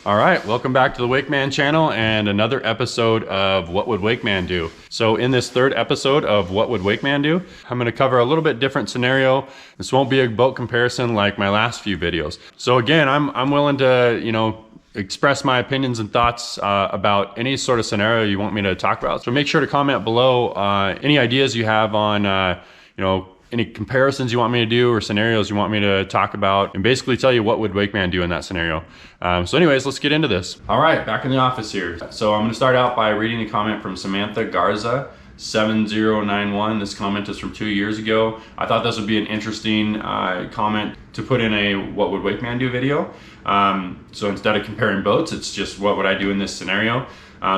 All right, welcome back to the Wakeman channel and another episode of What Would Wakeman Do? So in this third episode of What Would Wakeman Do? I'm gonna cover a little bit different scenario. This won't be a boat comparison like my last few videos. So again, I'm willing to, express my opinions and thoughts about any sort of scenario you want me to talk about. So make sure to comment below any ideas you have on, any comparisons you want me to do or scenarios you want me to talk about, and basically tell you what would Wakeman do in that scenario. So anyways, let's get into this. All right, back in the office here. So I'm gonna start out by reading a comment from Samantha Garza 7091. This comment is from 2 years ago. I thought this would be an interesting comment to put in a what would Wakeman do video. So instead of comparing boats, it's just what would I do in this scenario.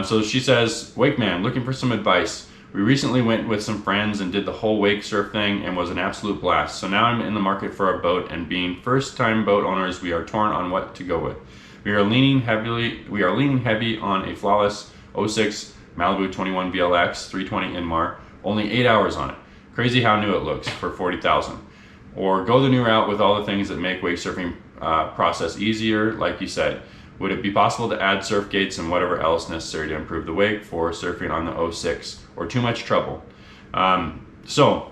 So she says, Wakeman, looking for some advice. We recently went with some friends and did the whole wake surf thing and was an absolute blast. So now I'm in the market for a boat, and being first time boat owners, we are torn on what to go with. We are leaning heavy on a flawless 06 MALIBU 21 VLX 320 Inmar, only 8 hours on it. Crazy how new it looks for 40,000. Or go the new route with all the things that make wake surfing process easier, like you said. Would it be possible to add surf gates and whatever else necessary to improve the wake for surfing on the 06, or too much trouble? So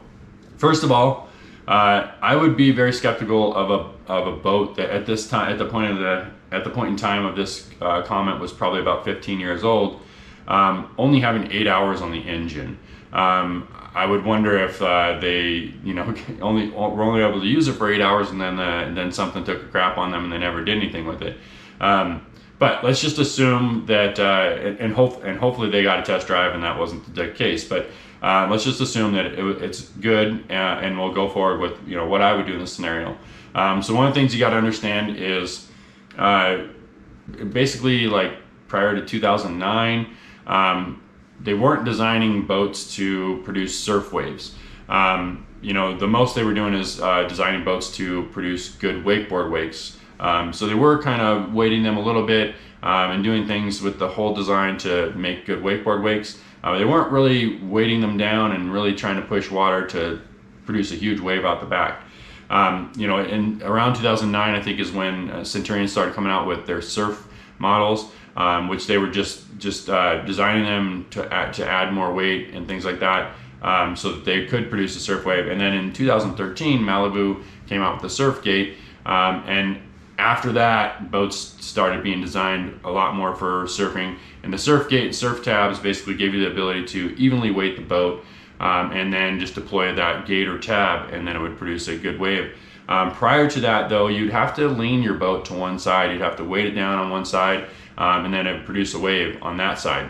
first of all, I would be very skeptical of a boat that at this time, at the point in time of this comment, was probably about 15 years old, only having 8 hours on the engine. I would wonder if they, were only able to use it for 8 hours, and then something took a crap on them and they never did anything with it. But let's just assume that, and hopefully they got a test drive and that wasn't the case. But let's just assume that it's good, and we'll go forward with what I would do in this scenario. So one of the things you got to understand is, basically, like prior to 2009. They weren't designing boats to produce surf waves. The most they were doing is designing boats to produce good wakeboard wakes. So they were kind of weighting them a little bit and doing things with the whole design to make good wakeboard wakes. They weren't really weighting them down and really trying to push water to produce a huge wave out the back. In around 2009, I think, is when Centurion started coming out with their surf models, which they were just designing them to add more weight and things like that, so that they could produce a surf wave. And then in 2013, Malibu came out with the surf gate, and after that, boats started being designed a lot more for surfing. And the surf gate and surf tabs basically gave you the ability to evenly weight the boat, and then just deploy that gate or tab, and then it would produce a good wave. Prior to that, though, you'd have to lean your boat to one side. You'd have to weight it down on one side, and then it would produce a wave on that side.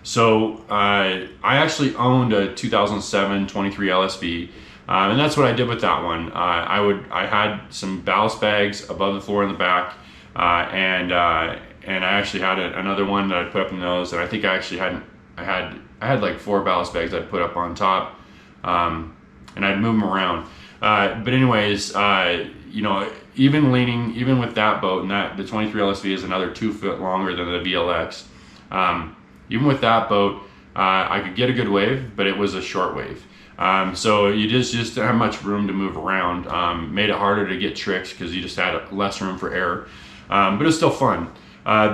So I actually owned a 2007 23 LSV. And that's what I did with that one. I had some ballast bags above the floor in the back, and I actually had another one that I'd put up in those. And I think I actually I had like 4 ballast bags I'd put up on top, and I'd move them around. But anyways, even with that boat, and the 23 LSV is another 2 foot longer than the VLX. Even with that boat, I could get a good wave, but it was a short wave. So you just didn't have much room to move around. Made it harder to get tricks because you just had less room for error. But it's still fun.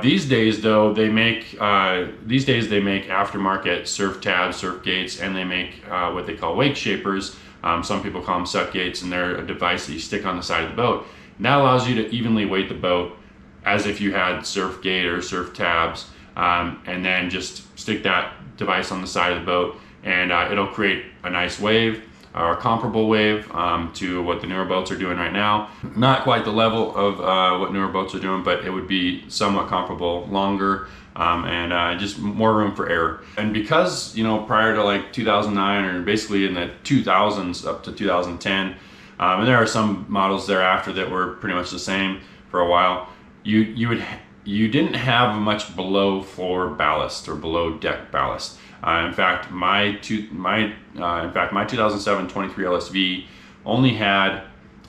These days, though, they make aftermarket surf tabs, surf gates, and they make what they call wake shapers. Some people call them suck gates, and they're a device that you stick on the side of the boat. And that allows you to evenly weight the boat as if you had surf gate or surf tabs, and then just stick that device on the side of the boat, and it'll create a nice wave, or a comparable wave to what the newer boats are doing right now. Not quite the level of what newer boats are doing, but it would be somewhat comparable, longer, and just more room for error. And because, prior to like 2009, or basically in the 2000s up to 2010, and there are some models thereafter that were pretty much the same for a while, you didn't have much below floor ballast or below deck ballast. In fact, my 2007 23 LSV only had,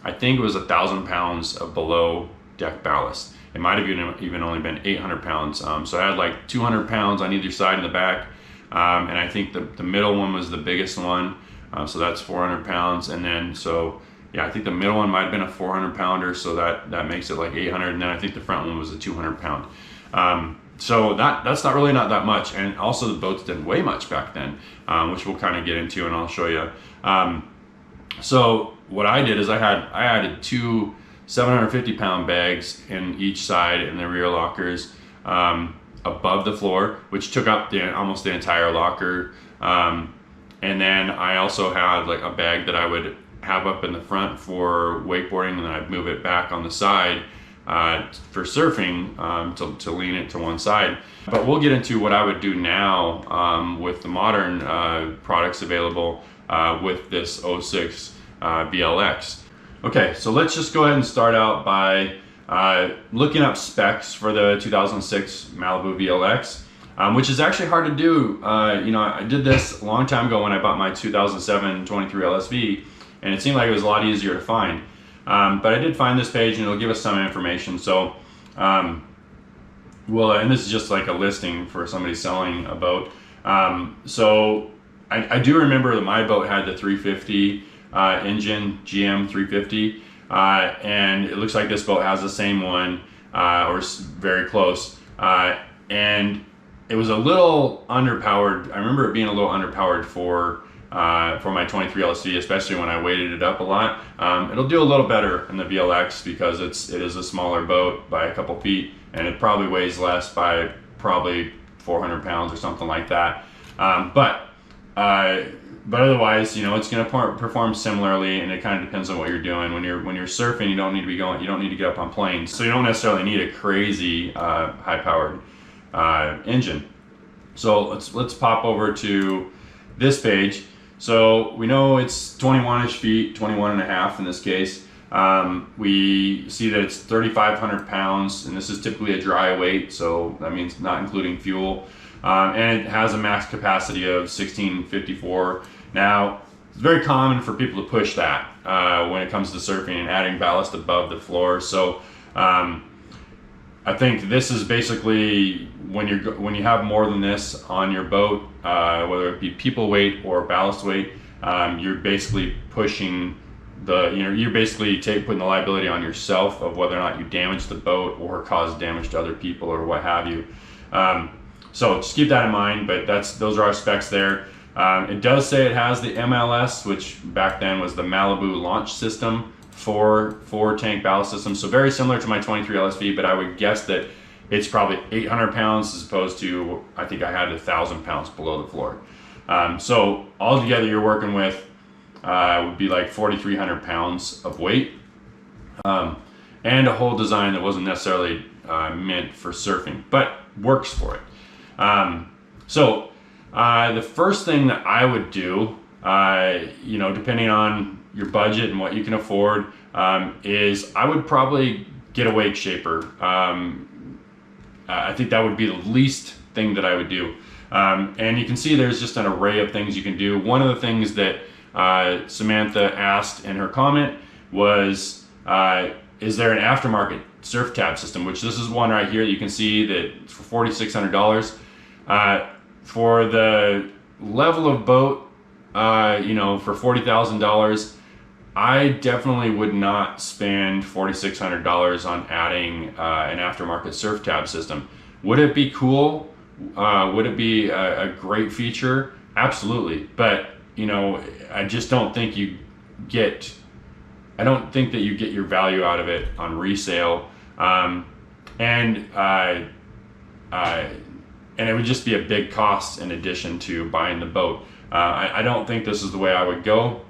I think it was 1,000 pounds of below deck ballast. It might have even only been 800 pounds. So I had like 200 pounds on either side in the back, and I think the middle one was the biggest one. So that's 400 pounds, and then so yeah, I think the middle one might have been a 400 pounder, so that makes it like 800, and then I think the front one was a 200 pound. So that's not that much, and also the boats didn't weigh much back then, which we'll kind of get into, and I'll show you. So what I did is I added 2 750 pound bags in each side in the rear lockers above the floor, which took up almost the entire locker. And then I also had like a bag that I would have up in the front for wakeboarding, and then I'd move it back on the side for surfing, to lean it to one side. But we'll get into what I would do now with the modern products available with this 06 VLX. Okay, so let's just go ahead and start out by looking up specs for the 2006 Malibu VLX, which is actually hard to do. You know, I did this a long time ago when I bought my 2007 23 LSV, and it seemed like it was a lot easier to find. But I did find this page, and it'll give us some information. So, well, and this is just like a listing for somebody selling a boat. So I do remember that my boat had the 350 engine, GM 350, and it looks like this boat has the same one, or very close. And it was a little underpowered. I remember it being a little underpowered for my 23 LSV, especially when I weighted it up a lot. It'll do a little better in the VLX because it is a smaller boat by a couple feet, and it probably weighs less by probably 400 pounds or something like that. But otherwise, you know, it's going to perform similarly, and it kind of depends on what you're doing. When you're surfing, you don't need to get up on planes, so you don't necessarily need a crazy high-powered engine. So let's pop over to this page. So we know it's 21-ish feet, 21 and a half in this case. We see that it's 3,500 pounds, and this is typically a dry weight, so that means not including fuel. And it has a max capacity of 1654. Now, it's very common for people to push that when it comes to surfing and adding ballast above the floor. So I think this is basically when you have more than this on your boat, whether it be people weight or ballast weight, you're basically pushing you're basically putting the liability on yourself of whether or not you damage the boat or cause damage to other people or what have you. So just keep that in mind, but those are our specs there. It does say it has the MLS, which back then was the Malibu launch system for tank ballast system. So very similar to my 23 LSV, but I would guess that it's probably 800 pounds as opposed to, I think I had 1,000 pounds below the floor. So altogether you're working with would be like 4,300 pounds of weight, and a whole design that wasn't necessarily meant for surfing, but works for it. So the first thing that I would do, you know, depending on your budget and what you can afford, is I would probably get a wake shaper. I think that would be the least thing that I would do. And you can see there's just an array of things you can do. One of the things that Samantha asked in her comment was, is there an aftermarket surf tab system? Which this is one right here. You can see that it's for $4,600. For the level of boat, you know, for $40,000, I definitely would not spend $4,600 on adding an aftermarket surf tab system. Would it be cool? Would it be a great feature? Absolutely. But, you know, I just don't think you get your value out of it on resale. And it would just be a big cost in addition to buying the boat. I don't think this is the way I would go.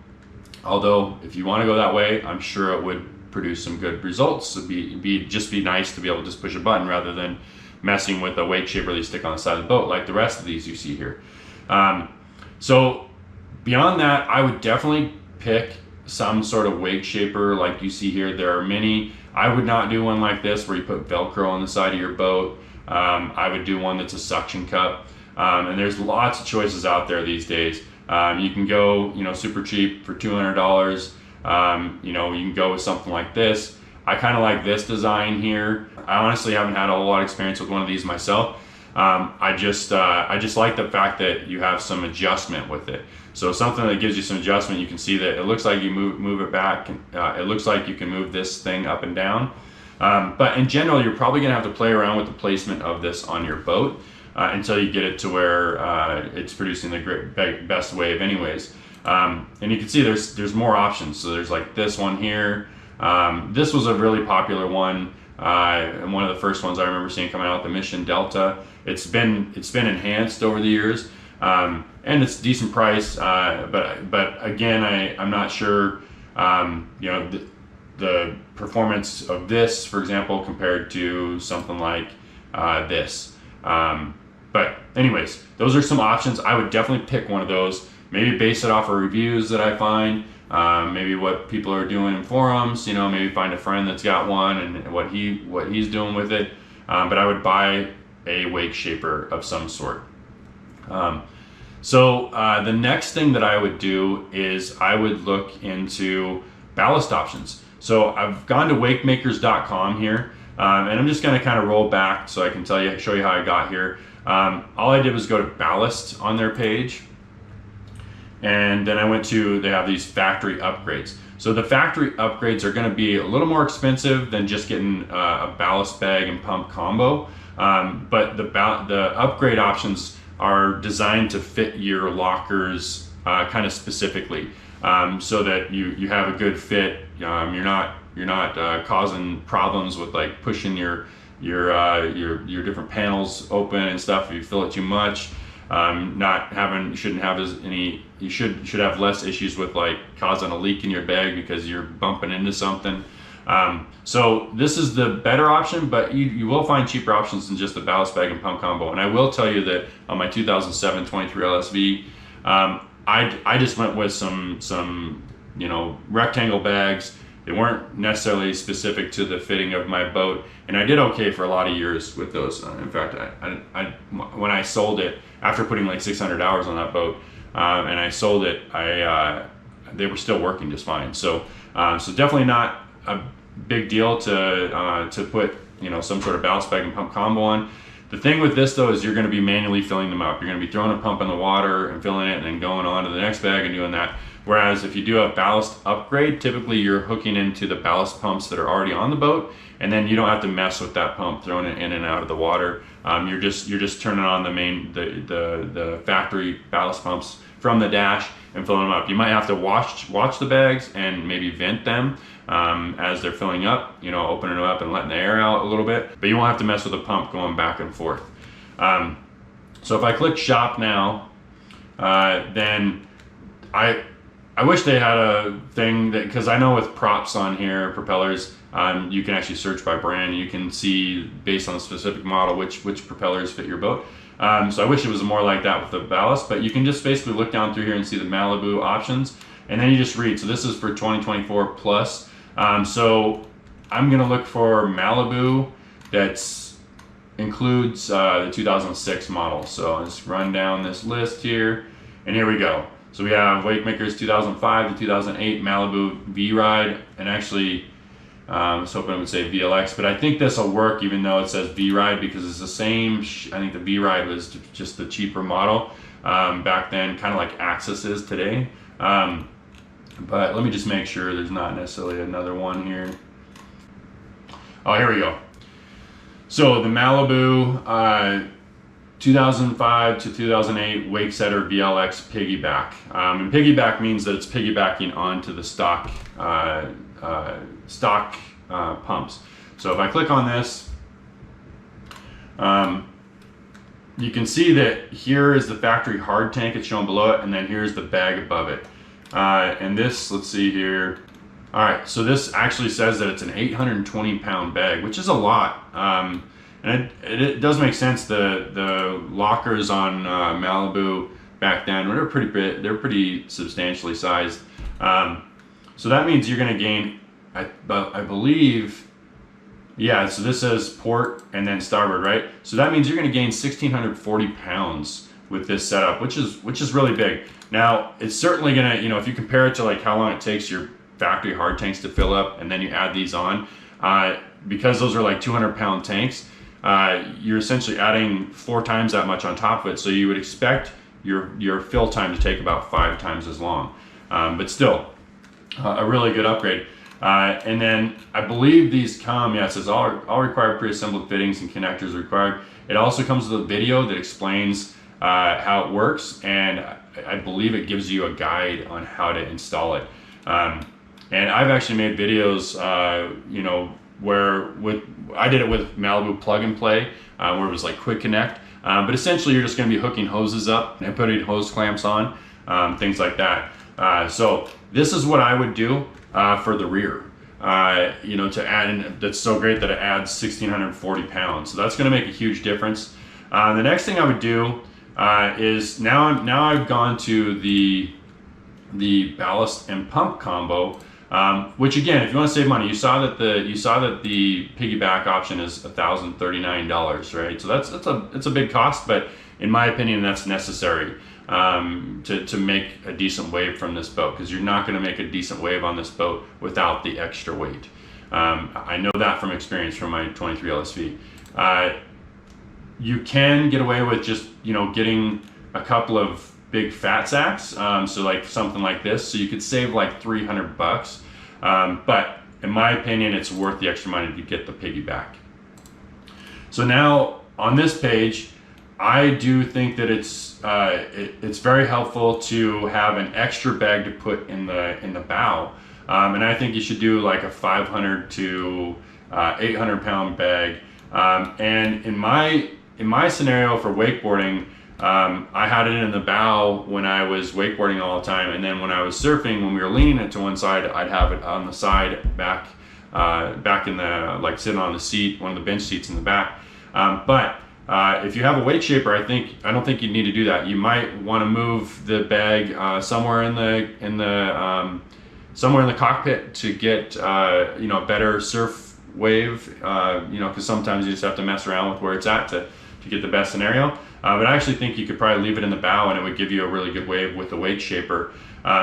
Although, if you want to go that way, I'm sure it would produce some good results. It'd be nice to be able to just push a button rather than messing with a wake shaper that you stick on the side of the boat like the rest of these you see here. So beyond that, I would definitely pick some sort of wake shaper like you see here. There are many. I would not do one like this where you put Velcro on the side of your boat. I would do one that's a suction cup. And there's lots of choices out there these days. You can go, you know, super cheap for $200. You know, you can go with something like this. I kind of like this design here. I honestly haven't had a whole lot of experience with one of these myself. I just like the fact that you have some adjustment with it. So something that gives you some adjustment. You can see that it looks like you move it back. It looks like you can move this thing up and down. But in general, you're probably gonna have to play around with the placement of this on your boat until you get it to where it's producing the best wave anyways. And you can see there's more options. So there's like this one here. This was a really popular one. And one of the first ones I remember seeing coming out, the Mission Delta. It's been enhanced over the years, and it's decent price. But again, I'm not sure. You know, the performance of this, for example, compared to something like this. But anyways, those are some options. I would definitely pick one of those. Maybe base it off of reviews that I find. Maybe what people are doing in forums, you know, maybe find a friend that's got one and what he's doing with it. But I would buy a wake shaper of some sort. So the next thing that I would do is I would look into ballast options. So I've gone to wakemakers.com here, and I'm just going to kind of roll back so I can show you how I got here. All I did was go to Ballast on their page. And then I went to, they have these factory upgrades. So the factory upgrades are going to be a little more expensive than just getting a ballast bag and pump combo. But the upgrade options are designed to fit your lockers kind of specifically, so that you have a good fit. You're not causing problems with like pushing your different panels open and stuff if you fill it too much. You shouldn't have you should have less issues with like causing a leak in your bag because you're bumping into something. So this is the better option, but you will find cheaper options than just the ballast bag and pump combo. And I will tell you that on my 2007 23 LSV, I just went with some you know, rectangle bags. They weren't necessarily specific to the fitting of my boat, and I did okay for a lot of years with those. In fact, when I sold it, after putting like 600 hours on that boat, and I sold it, they were still working just fine. So definitely not a big deal to put, you know, some sort of ballast bag and pump combo on. The thing with this though is you're going to be manually filling them up. You're going to be throwing a pump in the water and filling it, and then going on to the next bag and doing that. Whereas if you do a ballast upgrade, typically you're hooking into the ballast pumps that are already on the boat, and then you don't have to mess with that pump, throwing it in and out of the water. You're just turning on the factory ballast pumps from the dash and filling them up. You might have to watch the bags and maybe vent them as they're filling up, you know, opening them up and letting the air out a little bit, but you won't have to mess with the pump going back and forth. So if I click shop now, then I wish they had a thing that, because I know with props on here, propellers, you can actually search by brand. You can see based on the specific model which propellers fit your boat. So I wish it was more like that with the ballast, but you can just basically look down through here and see the Malibu options, and then you just read. So this is for 2024 plus. So I'm gonna look for Malibu that's includes the 2006 model. So let's run down this list here, and here we go. So we have Wakemakers 2005 to 2008 Malibu V-Ride, and actually I was hoping it would say VLX, but I think this will work even though it says V-Ride, because it's the same. I think the V-Ride was just the cheaper model back then, kind of like Axis is today. But let me just make sure there's not necessarily another one here. Oh, here we go. So the Malibu 2005 to 2008 Wakesetter VLX piggyback. And piggyback means that it's piggybacking onto the stock pumps. So if I click on this, you can see that here is the factory hard tank, it's shown below it, and then here's the bag above it. And this, let's see here. All right, so this actually says that it's an 820 pound bag, which is a lot. And it does make sense. The lockers on Malibu back then were pretty big. They're pretty substantially sized. So that means you're going to gain, I believe, yeah. So this says port and then starboard, right? So that means you're going to gain 1,640 pounds with this setup, which is really big. Now it's certainly going to, you know, if you compare it to like how long it takes your factory hard tanks to fill up, and then you add these on, because those are like 200-pound tanks. You're essentially adding 4 times that much on top of it. So you would expect your fill time to take about 5 times as long. But still, a really good upgrade. And then I believe these come, yeah, it says all required pre-assembled fittings and connectors required. It also comes with a video that explains how it works, and I believe it gives you a guide on how to install it. And I've actually made videos, you know, where I did it with Malibu plug and play, where it was like quick connect. But essentially you're just going to be hooking hoses up and putting hose clamps on, things like that. So this is what I would do for the rear, you know, to add in. That's so great that it adds 1,640 pounds. So that's going to make a huge difference. The next thing I would do is now I've gone to the ballast and pump combo, which again, if you want to save money, you saw that the piggyback option is $1,039, right? So it's a big cost, but in my opinion, that's necessary to make a decent wave from this boat, because you're not going to make a decent wave on this boat without the extra weight. I know that from experience from my 23 LSV. You can get away with just, you know, getting a couple of big fat sacks, so like something like this, so you could save like $300 bucks, but in my opinion it's worth the extra money to get the piggyback. So now on this page, I do think that it's very helpful to have an extra bag to put in the bow, and I think you should do like a 500 to 800 pound bag, and in my scenario for wakeboarding, I had it in the bow when I was wakeboarding all the time, and then when I was surfing, when we were leaning it to one side, I'd have it on the side back in the, like sitting on the seat, one of the bench seats in the back. But if you have a weight shaper, I don't think you need to do that. You might want to move the bag somewhere in the cockpit to get you know, a better surf wave. You know, because sometimes you just have to mess around with where it's at to get the best scenario. But I actually think you could probably leave it in the bow and it would give you a really good wave with the weight shaper.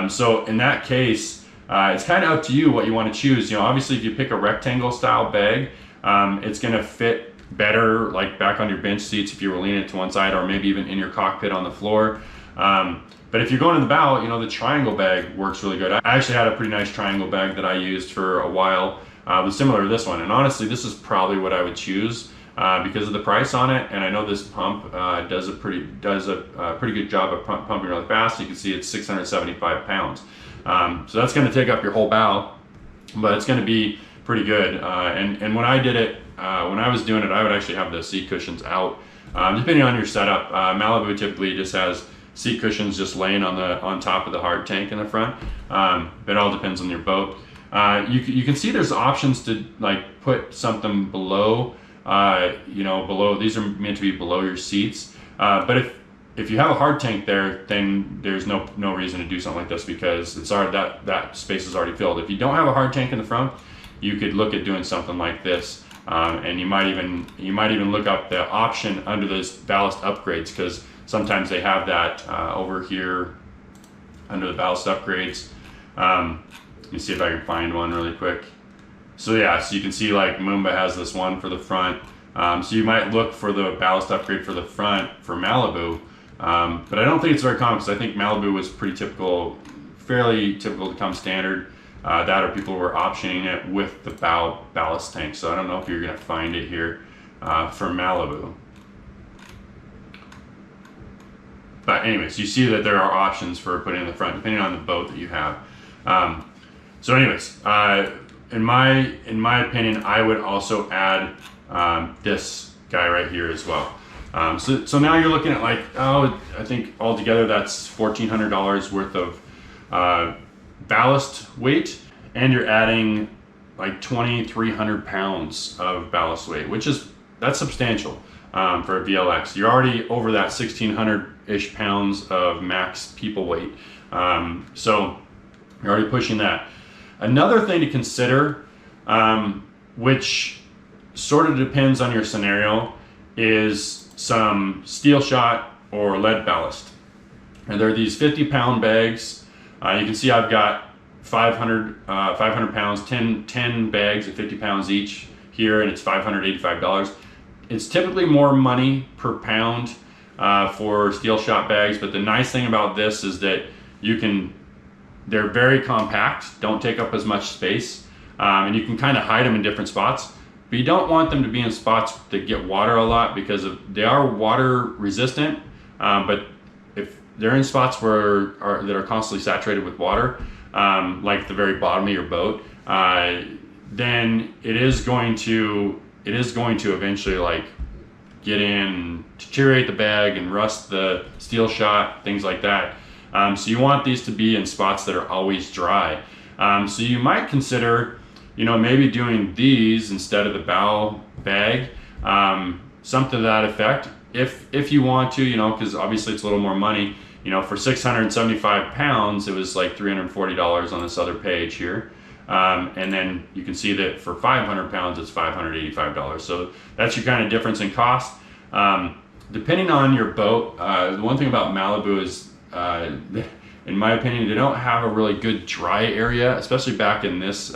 So in that case, it's kind of up to you what you want to choose. You know, obviously if you pick a rectangle style bag, it's going to fit better like back on your bench seats if you were leaning it to one side, or maybe even in your cockpit on the floor. But if you're going in the bow, you know, the triangle bag works really good. I actually had a pretty nice triangle bag that I used for a while. It was similar to this one, and honestly this is probably what I would choose because of the price on it, and I know this pump does a pretty good job of pumping really fast. You can see it's 675 pounds. So that's going to take up your whole bow, but it's going to be pretty good. And when I did it, when I was doing it, I would actually have the seat cushions out. Depending on your setup, Malibu typically just has seat cushions just laying on top of the hard tank in the front. But it all depends on your boat. You can see there's options to like put something below. You know, below, these are meant to be below your seats. But if you have a hard tank there, then there's no reason to do something like this, because it's already, that space is already filled. If you don't have a hard tank in the front, you could look at doing something like this, and you might even look up the option under this ballast upgrades, because sometimes they have that over here under the ballast upgrades. Let me see if I can find one really quick. So yeah, so you can see like Moomba has this one for the front. So you might look for the ballast upgrade for the front for Malibu, but I don't think it's very common, because I think Malibu was pretty typical, fairly typical to come standard. That or people were optioning it with the bow ballast tank. So I don't know if you're gonna find it here for Malibu. But anyways, you see that there are options for putting in the front depending on the boat that you have. So anyways, in my opinion, I would also add this guy right here as well. So now you're looking at like, I think altogether that's $1,400 worth of ballast weight, and you're adding like 2,300 pounds of ballast weight, that's substantial for a VLX. You're already over that 1,600-ish pounds of max people weight. So you're already pushing that. Another thing to consider, which sort of depends on your scenario, is some steel shot or lead ballast. And there are these 50-pound bags. You can see I've got 500 pounds, 10 bags at 50 pounds each here, and it's $585. It's typically more money per pound for steel shot bags, but the nice thing about this is that they're very compact, don't take up as much space, and you can kind of hide them in different spots. But you don't want them to be in spots that get water a lot, because they are water resistant, but if they're in spots that are constantly saturated with water, like the very bottom of your boat, then it is going to eventually like get in, deteriorate the bag and rust the steel shot, things like that. So you want these to be in spots that are always dry. So you might consider, maybe doing these instead of the bow bag, something to that effect, if you want to, because obviously it's a little more money. For 675 pounds, it was like $340 on this other page here. And then you can see that for 500 pounds, it's $585. So that's your kind of difference in cost. Depending on your boat, the one thing about Malibu is, in my opinion, they don't have a really good dry area, especially back in this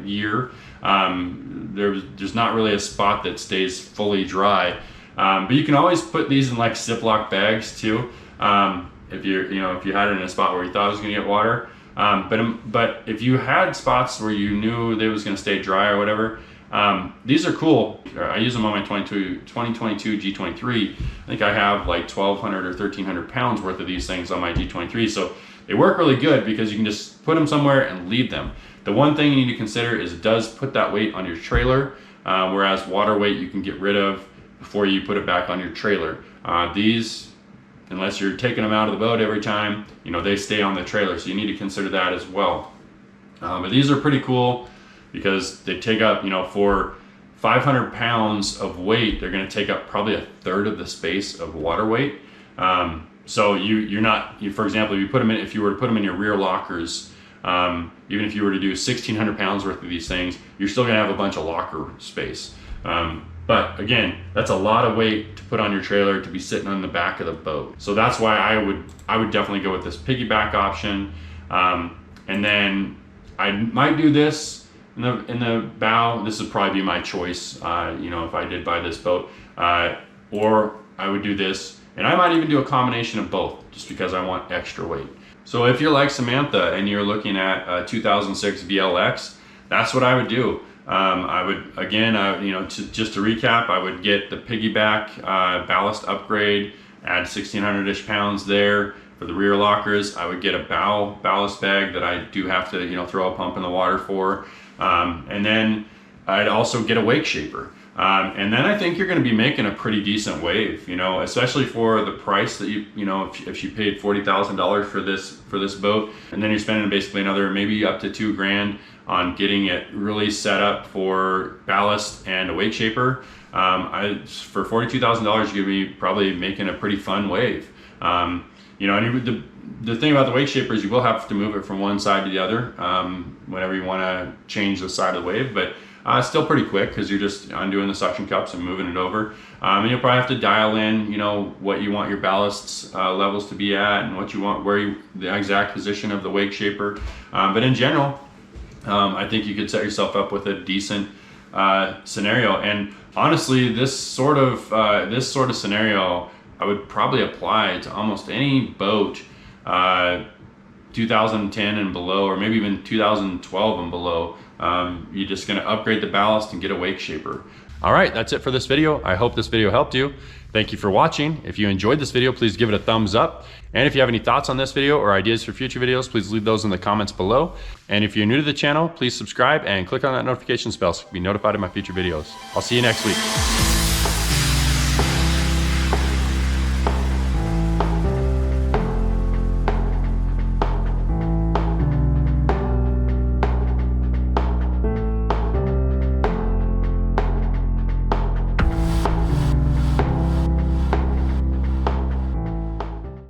year. There's not really a spot that stays fully dry. But you can always put these in like Ziploc bags too. If you had it in a spot where you thought it was going to get water. But if you had spots where you knew they was going to stay dry or whatever, these are cool. I use them on my 2022 G23. I think I have like 1,200 or 1,300 pounds worth of these things on my G23. So they work really good because you can just put them somewhere and leave them. The one thing you need to consider is it does put that weight on your trailer, whereas water weight you can get rid of before you put it back on your trailer. These, unless you're taking them out of the boat every time, they stay on the trailer, so you need to consider that as well. But these are pretty cool because they take up, for 500 pounds of weight, they're going to take up probably 1/3 of the space of water weight. So you're not, for example, if you were to put them in your rear lockers, even if you were to do 1,600 pounds worth of these things, you're still going to have a bunch of locker space. But again, that's a lot of weight to put on your trailer to be sitting on the back of the boat. So that's why I would definitely go with this piggyback option. And then I might do this in the bow. This would probably be my choice, if I did buy this boat. Or I would do this, and I might even do a combination of both, just because I want extra weight. So if you're like Samantha and you're looking at a 2006 VLX, that's what I would do. I would, again, just to recap, I would get the piggyback ballast upgrade, add 1,600-ish pounds there for the rear lockers. I would get a bow ballast bag that I do have to, throw a pump in the water for. And then I'd also get a wake shaper. And then I think you're going to be making a pretty decent wave, especially for the price that if you paid $40,000 for this boat, and then you're spending basically another maybe up to $2,000 on getting it really set up for ballast and a wake shaper. For $42,000, you're going to be probably making a pretty fun wave. And the thing about the wake shaper is you will have to move it from one side to the other whenever you want to change the side of the wave, but it's still pretty quick because you're just undoing the suction cups and moving it over. And you'll probably have to dial in, what you want your ballast levels to be at and what you want, the exact position of the wake shaper. But in general, I think you could set yourself up with a decent scenario. And honestly, this sort of scenario, I would probably apply to almost any boat 2010 and below, or maybe even 2012 and below. You're just going to upgrade the ballast and get a wake shaper. All right, that's it for this video. I hope this video helped you. Thank you for watching. If you enjoyed this video, please give it a thumbs up. And if you have any thoughts on this video or ideas for future videos, please leave those in the comments below. And if you're new to the channel, please subscribe and click on that notification bell so you can be notified of my future videos. I'll see you next week.